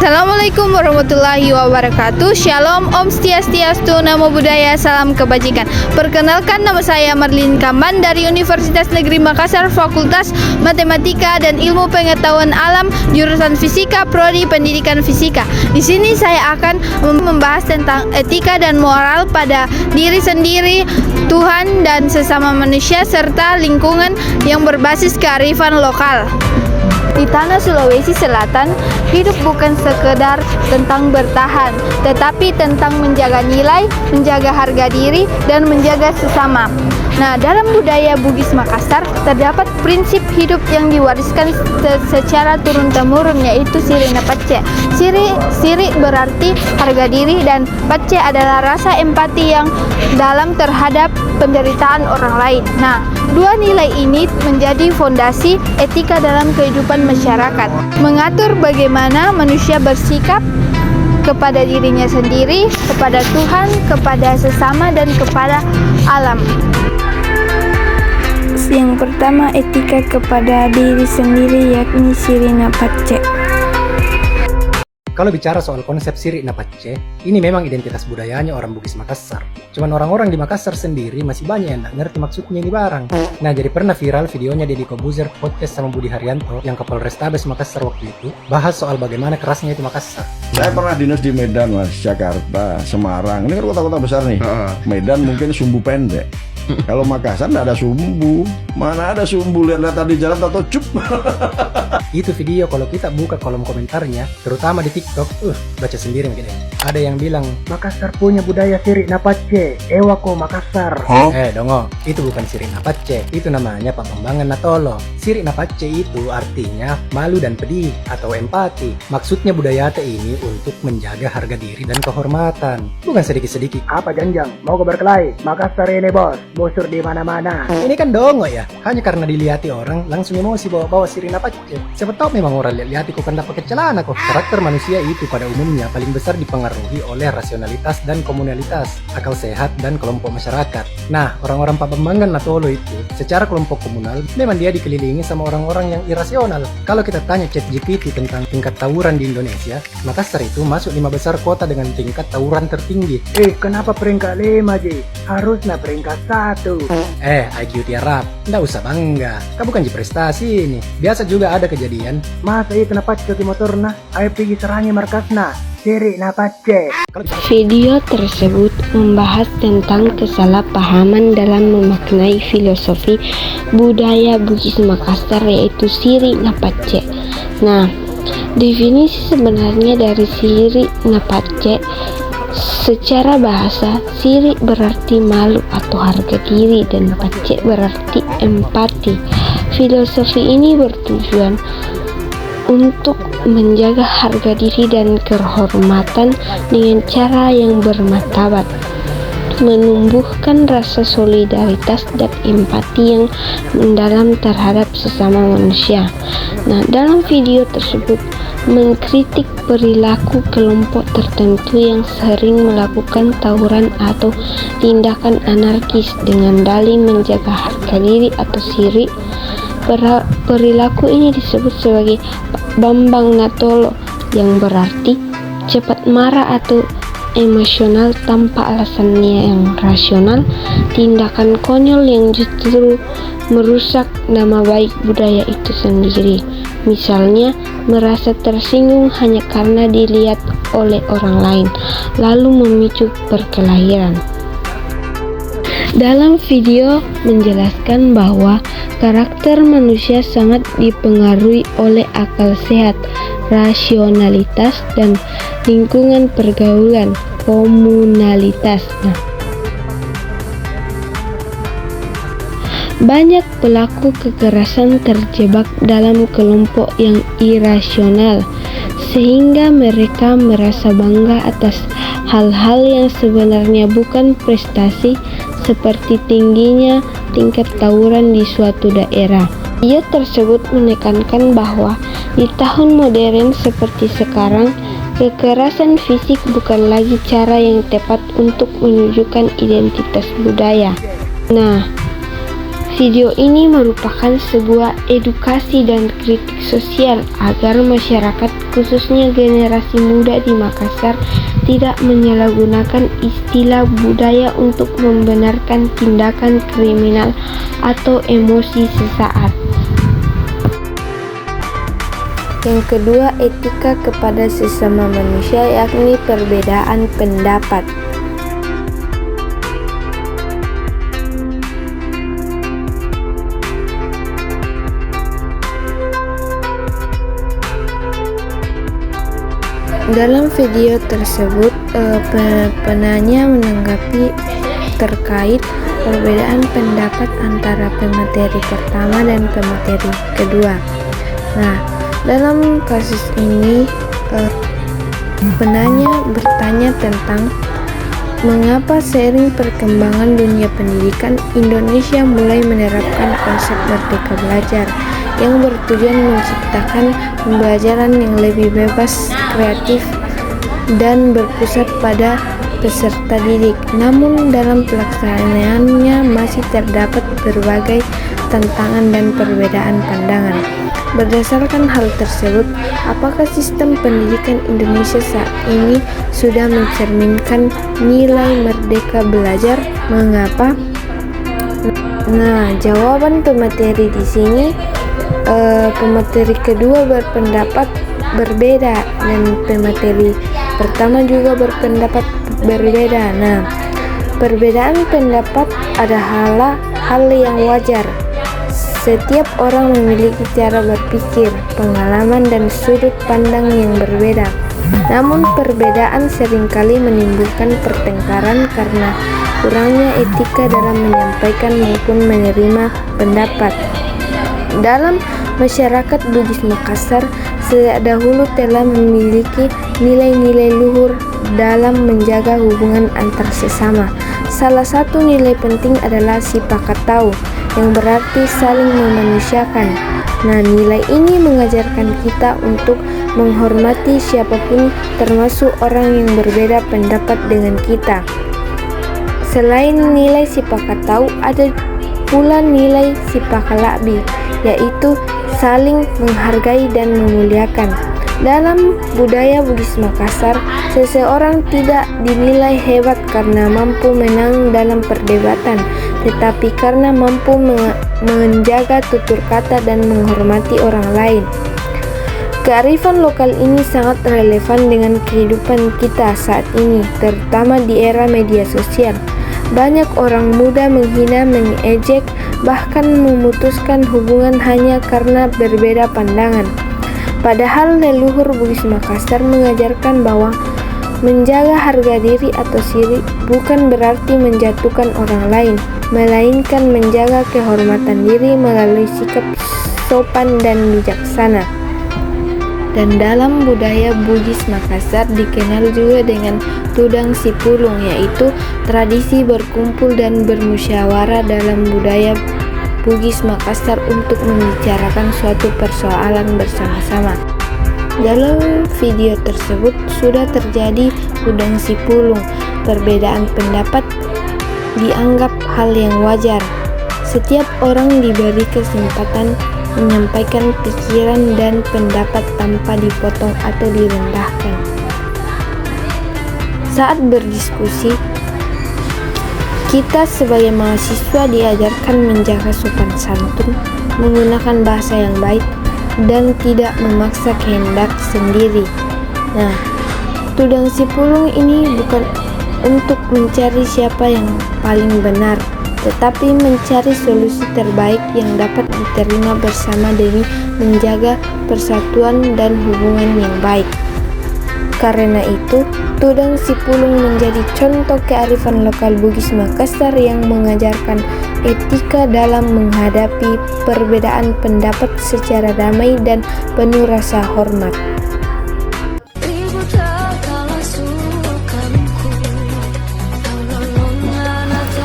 Assalamualaikum warahmatullahi wabarakatuh. Shalom, Om Swastiastu, Namo Buddhaya, salam kebajikan. Perkenalkan, nama saya Marlin Kamban dari Universitas Negeri Makassar, Fakultas Matematika dan Ilmu Pengetahuan Alam, jurusan Fisika, Prodi Pendidikan Fisika. Di sini saya akan membahas tentang etika dan moral pada diri sendiri, Tuhan dan sesama manusia, serta lingkungan yang berbasis kearifan lokal. Di tanah Sulawesi Selatan, hidup bukan sekedar tentang bertahan, tetapi tentang menjaga nilai, menjaga harga diri, dan menjaga sesama. Nah, dalam budaya Bugis Makassar, terdapat prinsip hidup yang diwariskan secara turun-temurun, yaitu siri napacce. Siri berarti harga diri, dan pacce adalah rasa empati yang dalam terhadap penderitaan orang lain. Nah, dua nilai ini menjadi fondasi etika dalam kehidupan masyarakat, mengatur bagaimana manusia bersikap kepada dirinya sendiri, kepada Tuhan, kepada sesama, dan kepada alam. Yang pertama, etika kepada diri sendiri, yakni siri napacce. Kalau bicara soal konsep siri napacce, ini memang identitas budayanya orang Bugis Makassar. Cuman orang-orang di Makassar sendiri masih banyak yang nggak ngerti maksudnya ini barang. Nah, jadi pernah viral videonya Deddy Kobuzer podcast sama Budi Haryanto yang ke Polrestabes Makassar waktu itu, bahas soal bagaimana kerasnya itu Makassar. Saya pernah dinas di Medan, Mas, Jakarta, Semarang. Ini kan kota-kota besar nih. Medan mungkin sumbu pendek. Kalau Makassar nggak ada sumbu. Mana ada sumbu, lihat-lihat tadi jalan atau cup. Itu video kalau kita buka kolom komentarnya, terutama di TikTok, baca sendiri mungkin ya. Ada yang bilang, Makassar punya budaya siri napacce, ewako Makassar. Dongo, itu bukan siri napacce, itu namanya pembangunan natolo. Siri napacce itu artinya malu dan pedih atau empati. Maksudnya budaya ini untuk menjaga harga diri dan kehormatan. Bukan sedikit-sedikit. Apa janjang? Mau ke berkelahi? Makassar ini bos, bosur di mana-mana. Ini kan dongo ya, hanya karena dilihat orang langsung emosi bawa-bawa siri napacce. Siapa tahu memang orang lihat kok kan dapat celana kok. Karakter manusia itu pada umumnya paling besar dipengaruhi oleh rasionalitas dan komunalitas, akal sehat dan kelompok masyarakat. Nah, orang-orang Pabambangan Natolo itu secara kelompok komunal memang dia dikelilingi sama orang-orang yang irasional. Kalau kita tanya ChatGPT tentang tingkat tawuran di Indonesia, Makassar itu masuk 5 besar kota dengan tingkat tawuran tertinggi. Kenapa peringkat 5 Ji? Harusnya peringkat 1. IQ tiarap, nggak usah bangga. Kamu bukan prestasi ini. Biasa juga ada kejadian, masa itu napacce ke motorna, ayo pergi serangi markasna, siri napacce. Video tersebut membahas tentang kesalahpahaman dalam memaknai filosofi budaya Bugis Makassar, yaitu siri napacce. Nah, definisi sebenarnya dari siri napacce secara bahasa, siri berarti malu atau harga diri dan pacce berarti empati. Filosofi ini bertujuan untuk menjaga harga diri dan kehormatan dengan cara yang bermartabat, menumbuhkan rasa solidaritas dan empati yang mendalam terhadap sesama manusia. Nah, dalam video tersebut mengkritik perilaku kelompok tertentu yang sering melakukan tawuran atau tindakan anarkis dengan dalih menjaga harga diri atau siri. Perilaku ini disebut sebagai Bambang Natolo, yang berarti cepat marah atau emosional tanpa alasannya yang rasional, tindakan konyol yang justru merusak nama baik budaya itu sendiri. Misalnya, merasa tersinggung hanya karena dilihat oleh orang lain, lalu memicu perkelahian. Dalam video menjelaskan bahwa karakter manusia sangat dipengaruhi oleh akal sehat, rasionalitas, dan lingkungan pergaulan, komunalitas. Banyak pelaku kekerasan terjebak dalam kelompok yang irasional, sehingga mereka merasa bangga atas hal-hal yang sebenarnya bukan prestasi, seperti tingginya tingkat tawuran di suatu daerah. Ia tersebut menekankan bahwa di tahun modern seperti sekarang, kekerasan fisik bukan lagi cara yang tepat untuk menunjukkan identitas budaya. Nah, Video ini merupakan sebuah edukasi dan kritik sosial agar masyarakat, khususnya generasi muda di Makassar, tidak menyalahgunakan istilah budaya untuk membenarkan tindakan kriminal atau emosi sesaat. Yang kedua, etika kepada sesama manusia, yakni perbedaan pendapat. Dalam video tersebut, penanya menanggapi terkait perbedaan pendapat antara pemateri pertama dan pemateri kedua. Nah, dalam kasus ini, penanya bertanya tentang mengapa seiring perkembangan dunia pendidikan, Indonesia mulai menerapkan konsep merdeka belajar yang bertujuan menciptakan pembelajaran yang lebih bebas, kreatif, dan berpusat pada peserta didik. Namun dalam pelaksanaannya masih terdapat berbagai tantangan dan perbedaan pandangan. Berdasarkan hal tersebut, apakah sistem pendidikan Indonesia saat ini sudah mencerminkan nilai merdeka belajar? Mengapa? Nah, jawaban pemateri di sini, pemateri kedua berpendapat berbeda dan pemateri pertama juga berpendapat berbeda. Nah, perbedaan pendapat adalah hal yang wajar. Setiap orang memiliki cara berpikir, pengalaman, dan sudut pandang yang berbeda. Namun perbedaan seringkali menimbulkan pertengkaran karena kurangnya etika dalam menyampaikan maupun menerima pendapat. Dalam masyarakat Bugis Makassar, sejak dahulu telah memiliki nilai-nilai luhur dalam menjaga hubungan antar sesama. Salah satu nilai penting adalah sipakatau, yang berarti saling memanusiakan. Nah, nilai ini mengajarkan kita untuk menghormati siapapun, termasuk orang yang berbeda pendapat dengan kita. Selain nilai sipakatau, ada pula nilai sipakalakbi, yaitu saling menghargai dan memuliakan. Dalam budaya Bugis Makassar, seseorang tidak dinilai hebat karena mampu menang dalam perdebatan, tetapi karena mampu menjaga tutur kata dan menghormati orang lain. Kearifan lokal ini sangat relevan dengan kehidupan kita saat ini, terutama di era media sosial. Banyak orang muda menghina, mengejek, bahkan memutuskan hubungan hanya karena berbeda pandangan. Padahal leluhur Bugis Makassar mengajarkan bahwa menjaga harga diri atau siri bukan berarti menjatuhkan orang lain, melainkan menjaga kehormatan diri melalui sikap sopan dan bijaksana. Dan dalam budaya Bugis Makassar dikenal juga dengan tudang sipulung, yaitu tradisi berkumpul dan bermusyawarah dalam budaya Bugis Makassar untuk membicarakan suatu persoalan bersama-sama. Dalam video tersebut sudah terjadi tudang sipulung. Perbedaan pendapat dianggap hal yang wajar. Setiap orang diberi kesempatan menyampaikan pikiran dan pendapat tanpa dipotong atau direndahkan. Saat berdiskusi, kita sebagai mahasiswa diajarkan menjaga sopan santun, menggunakan bahasa yang baik, dan tidak memaksa kehendak sendiri. Nah, tudang sipulung ini bukan untuk mencari siapa yang paling benar, tetapi mencari solusi terbaik yang dapat diterima bersama demi menjaga persatuan dan hubungan yang baik. Karena itu, tudang sipulung menjadi contoh kearifan lokal Bugis Makassar yang mengajarkan etika dalam menghadapi perbedaan pendapat secara damai dan penuh rasa hormat.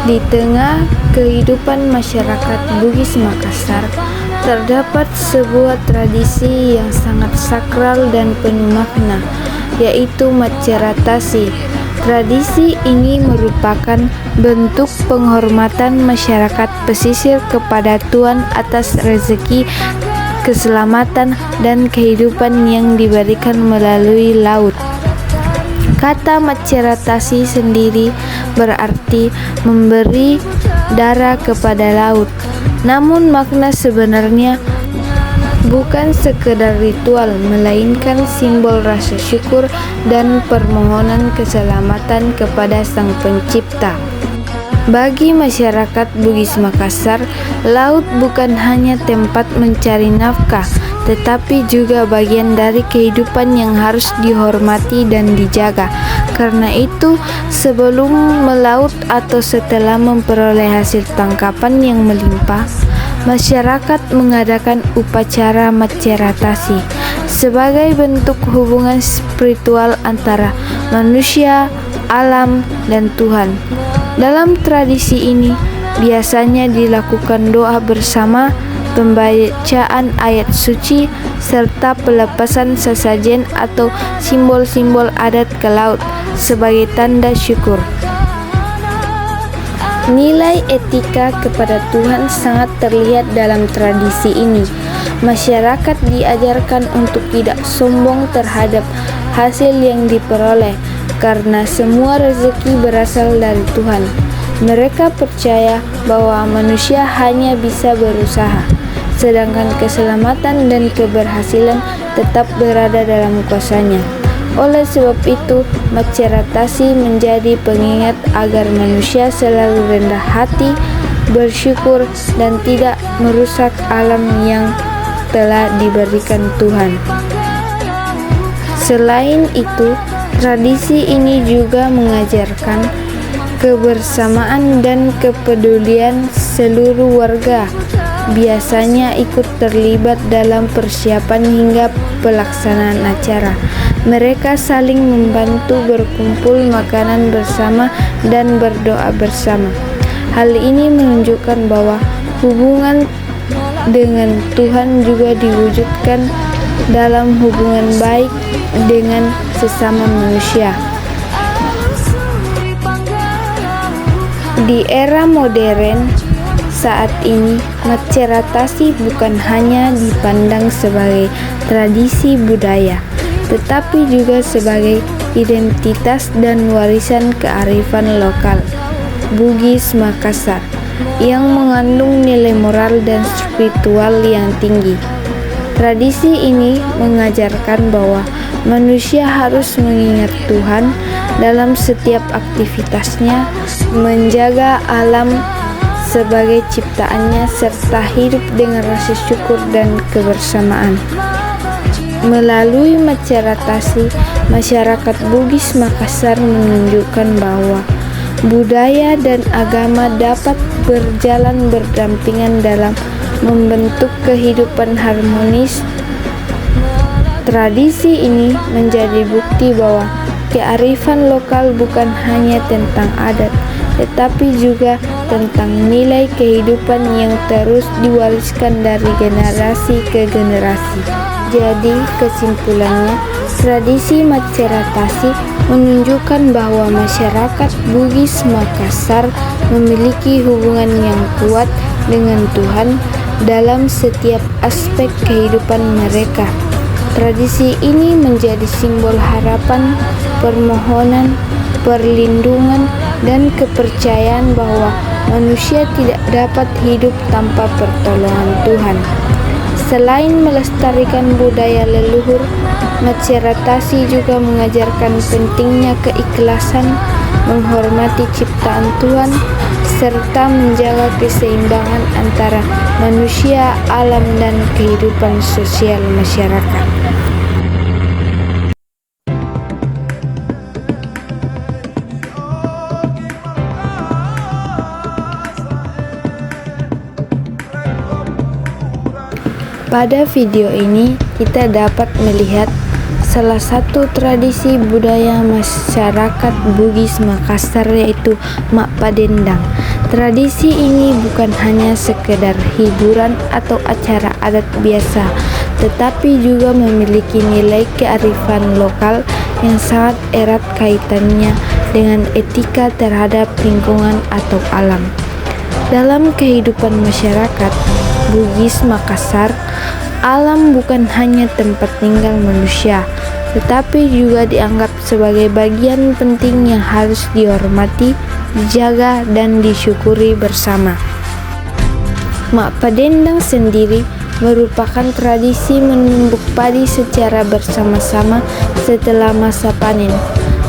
Di tengah kehidupan masyarakat Bugis Makassar, terdapat sebuah tradisi yang sangat sakral dan penuh makna, yaitu Maceratasi. Tradisi ini merupakan bentuk penghormatan masyarakat pesisir kepada Tuhan atas rezeki, keselamatan, dan kehidupan yang diberikan melalui laut. Kata Maceratasi sendiri berarti memberi darah kepada laut. Namun makna sebenarnya bukan sekedar ritual, melainkan simbol rasa syukur dan permohonan keselamatan kepada Sang Pencipta. Bagi masyarakat Bugis Makassar, laut bukan hanya tempat mencari nafkah, tetapi juga bagian dari kehidupan yang harus dihormati dan dijaga. Karena itu, sebelum melaut atau setelah memperoleh hasil tangkapan yang melimpah, masyarakat mengadakan upacara Maceratasi sebagai bentuk hubungan spiritual antara manusia, alam, dan Tuhan. Dalam tradisi ini biasanya dilakukan doa bersama, pembacaan ayat suci, serta pelepasan sesajen atau simbol-simbol adat ke laut sebagai tanda syukur. Nilai etika kepada Tuhan sangat terlihat dalam tradisi ini. Masyarakat diajarkan untuk tidak sombong terhadap hasil yang diperoleh, karena semua rezeki berasal dari Tuhan. Mereka percaya bahwa manusia hanya bisa berusaha, sedangkan keselamatan dan keberhasilan tetap berada dalam kuasanya. Oleh sebab itu, Maceratasi menjadi pengingat agar manusia selalu rendah hati, bersyukur, dan tidak merusak alam yang telah diberikan Tuhan. Selain itu, tradisi ini juga mengajarkan kebersamaan dan kepedulian seluruh warga. Biasanya ikut terlibat dalam persiapan hingga pelaksanaan acara. Mereka saling membantu, berkumpul makanan bersama, dan berdoa bersama. Hal ini menunjukkan bahwa hubungan dengan Tuhan juga diwujudkan dalam hubungan baik dengan sesama manusia. Di era modern saat ini, Maceratasi bukan hanya dipandang sebagai tradisi budaya, tetapi juga sebagai identitas dan warisan kearifan lokal Bugis Makassar yang mengandung nilai moral dan spiritual yang tinggi. Tradisi ini mengajarkan bahwa manusia harus mengingat Tuhan dalam setiap aktivitasnya, menjaga alam sebagai ciptaannya, serta hidup dengan rasa syukur dan kebersamaan. Melalui Maceratasi, masyarakat Bugis Makassar menunjukkan bahwa budaya dan agama dapat berjalan berdampingan dalam membentuk kehidupan harmonis. Tradisi ini menjadi bukti bahwa kearifan lokal bukan hanya tentang adat, tetapi juga tentang nilai kehidupan yang terus diwariskan dari generasi ke generasi. Jadi kesimpulannya, tradisi Maceratasi menunjukkan bahwa masyarakat Bugis Makassar memiliki hubungan yang kuat dengan Tuhan dalam setiap aspek kehidupan mereka. Tradisi ini menjadi simbol harapan, permohonan, perlindungan, dan kepercayaan bahwa manusia tidak dapat hidup tanpa pertolongan Tuhan. Selain melestarikan budaya leluhur, Maceratasi juga mengajarkan pentingnya keikhlasan, menghormati ciptaan Tuhan, serta menjaga keseimbangan antara manusia, alam, dan kehidupan sosial masyarakat. Pada video ini kita dapat melihat salah satu tradisi budaya masyarakat Bugis Makassar, yaitu Mak Padendang. Tradisi ini bukan hanya sekedar hiburan atau acara adat biasa, tetapi juga memiliki nilai kearifan lokal yang sangat erat kaitannya dengan etika terhadap lingkungan atau alam. Dalam kehidupan masyarakat Bugis Makassar, alam bukan hanya tempat tinggal manusia, tetapi juga dianggap sebagai bagian penting yang harus dihormati, dijaga, dan disyukuri bersama. Mak Padendang sendiri merupakan tradisi menumbuk padi secara bersama-sama setelah masa panen.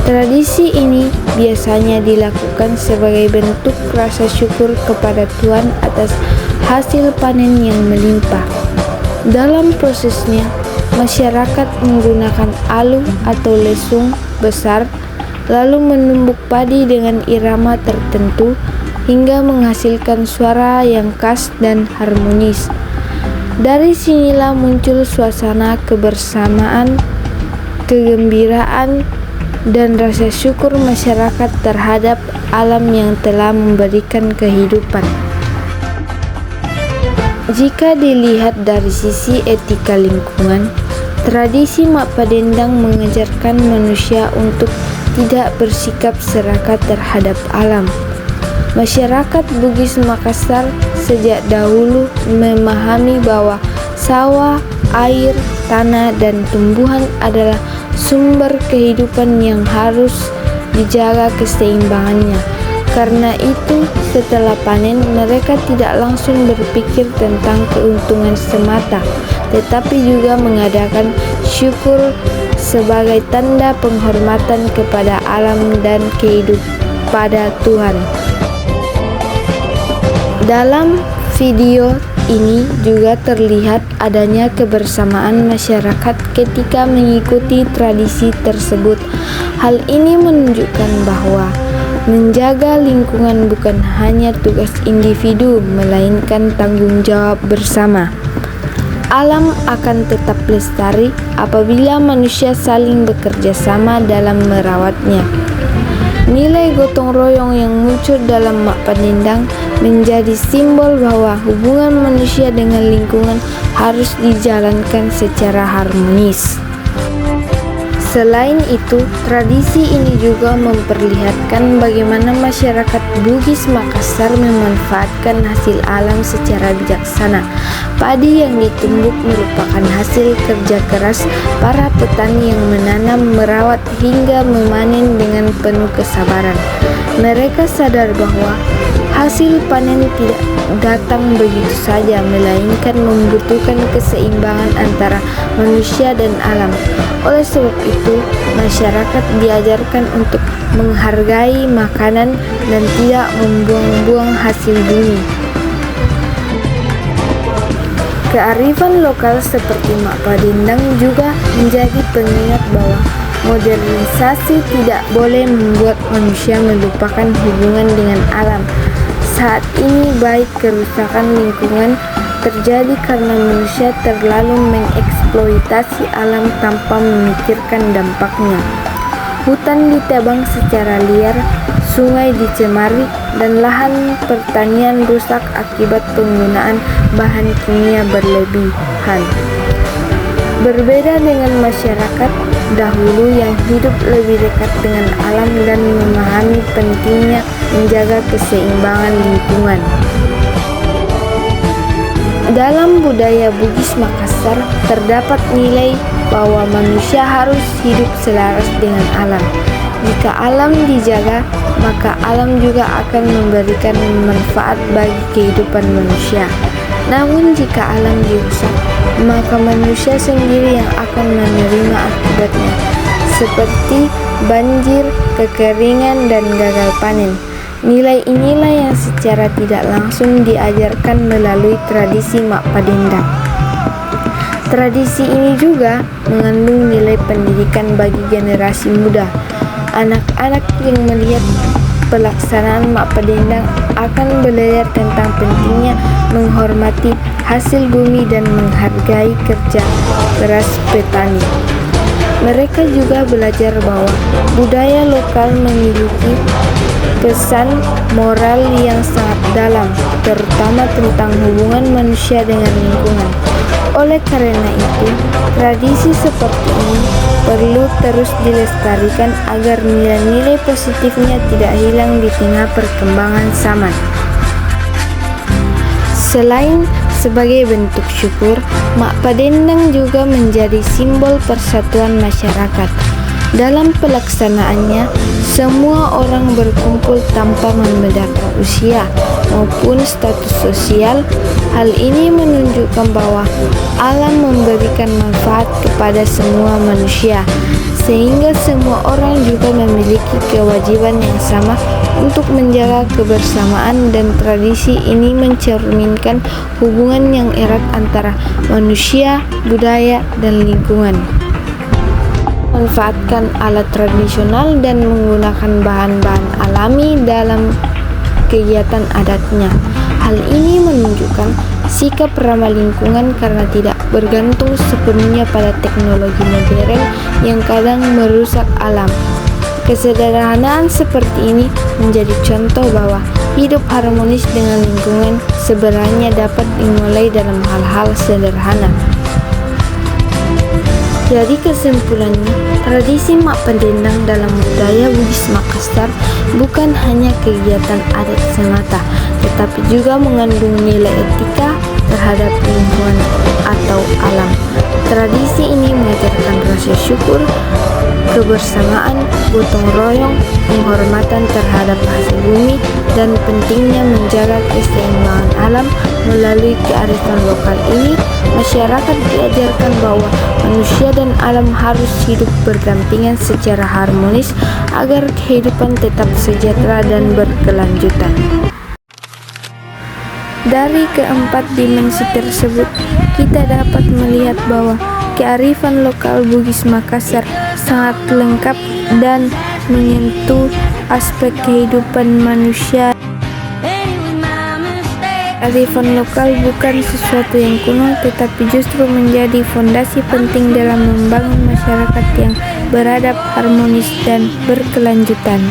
Tradisi ini biasanya dilakukan sebagai bentuk rasa syukur kepada Tuhan atas hasil panen yang melimpah. Dalam prosesnya, masyarakat menggunakan alu atau lesung besar, lalu menumbuk padi dengan irama tertentu hingga menghasilkan suara yang khas dan harmonis. Dari sinilah muncul suasana kebersamaan, kegembiraan, dan rasa syukur masyarakat terhadap alam yang telah memberikan kehidupan. Jika dilihat dari sisi etika lingkungan, tradisi Mak Padendang mengajarkan manusia untuk tidak bersikap serakah terhadap alam. Masyarakat Bugis Makassar sejak dahulu memahami bahwa sawah, air, tanah, dan tumbuhan adalah sumber kehidupan yang harus dijaga keseimbangannya. Karena itu, setelah panen, mereka tidak langsung berpikir tentang keuntungan semata, tetapi juga mengadakan syukur sebagai tanda penghormatan kepada alam dan kepada Tuhan. Dalam video ini juga terlihat adanya kebersamaan masyarakat ketika mengikuti tradisi tersebut. Hal ini menunjukkan bahwa menjaga lingkungan bukan hanya tugas individu, melainkan tanggung jawab bersama. Alam akan tetap lestari apabila manusia saling bekerja sama dalam merawatnya. Nilai gotong royong yang muncul dalam Mak Padendang menjadi simbol bahwa hubungan manusia dengan lingkungan harus dijalankan secara harmonis. Selain itu, tradisi ini juga memperlihatkan bagaimana masyarakat Bugis Makassar memanfaatkan hasil alam secara bijaksana. Padi yang ditumbuk merupakan hasil kerja keras para petani yang menanam, merawat, hingga memanen dengan penuh kesabaran. Mereka sadar bahwa hasil panen tidak datang begitu saja, melainkan membutuhkan keseimbangan antara manusia dan alam. Oleh sebab itu, masyarakat diajarkan untuk menghargai makanan dan tidak membuang-buang hasil bumi. Kearifan lokal seperti Mak Padendang juga menjadi pengingat bahwa modernisasi tidak boleh membuat manusia melupakan hubungan dengan alam. Saat ini baik kerusakan lingkungan terjadi karena manusia terlalu mengeksploitasi alam tanpa memikirkan dampaknya. Hutan ditebang secara liar, sungai dicemari, dan lahan pertanian rusak akibat penggunaan bahan kimia berlebihan. Berbeda dengan masyarakat dahulu yang hidup lebih dekat dengan alam dan memahami pentingnya menjaga keseimbangan lingkungan. Dalam budaya Bugis Makassar terdapat nilai bahwa manusia harus hidup selaras dengan alam. Jika alam dijaga, maka alam juga akan memberikan manfaat bagi kehidupan manusia. Namun jika alam dirusak, maka manusia sendiri yang akan menerima akibatnya, seperti banjir, kekeringan, dan gagal panen. Nilai inilah yang secara tidak langsung diajarkan melalui tradisi Mak Padendang. Tradisi ini juga mengandung nilai pendidikan bagi generasi muda. Anak-anak yang melihat pelaksanaan Mak Padendang akan belajar tentang pentingnya menghormati hasil bumi dan menghargai kerja keras petani. Mereka juga belajar bahwa budaya lokal memiliki pesan moral yang sangat dalam, terutama tentang hubungan manusia dengan lingkungan. Oleh karena itu, tradisi seperti ini perlu terus dilestarikan agar nilai-nilai positifnya tidak hilang di tengah perkembangan zaman. Selain sebagai bentuk syukur, Mak Padendang juga menjadi simbol persatuan masyarakat. Dalam pelaksanaannya, semua orang berkumpul tanpa membedakan usia maupun status sosial. Hal ini menunjukkan bahwa alam memberikan manfaat kepada semua manusia, sehingga semua orang juga memiliki kewajiban yang sama untuk menjaga kebersamaan, dan tradisi ini mencerminkan hubungan yang erat antara manusia, budaya, dan lingkungan. Manfaatkan alat tradisional dan menggunakan bahan-bahan alami dalam kegiatan adatnya. Hal ini menunjukkan sikap ramah lingkungan karena tidak bergantung sepenuhnya pada teknologi modern yang kadang merusak alam. Kesederhanaan seperti ini menjadi contoh bahwa hidup harmonis dengan lingkungan sebenarnya dapat dimulai dalam hal-hal sederhana. Jadi kesimpulannya, tradisi Mak Padendang dalam budaya Bugis Makassar bukan hanya kegiatan adat semata, tetapi juga mengandung nilai etika terhadap lingkungan atau alam. Tradisi ini mengajarkan rasa syukur, kebersamaan, gotong royong, penghormatan terhadap hasil bumi, dan pentingnya menjaga keseimbangan alam. Melalui kearifan lokal ini, masyarakat diajarkan bahwa manusia dan alam harus hidup berdampingan secara harmonis agar kehidupan tetap sejahtera dan berkelanjutan. Dari keempat dimensi tersebut, kita dapat melihat bahwa kearifan lokal Bugis Makassar sangat lengkap dan menyentuh aspek kehidupan manusia. Kearifan lokal bukan sesuatu yang kuno, tetapi justru menjadi fondasi penting dalam membangun masyarakat yang beradab, harmonis, dan berkelanjutan.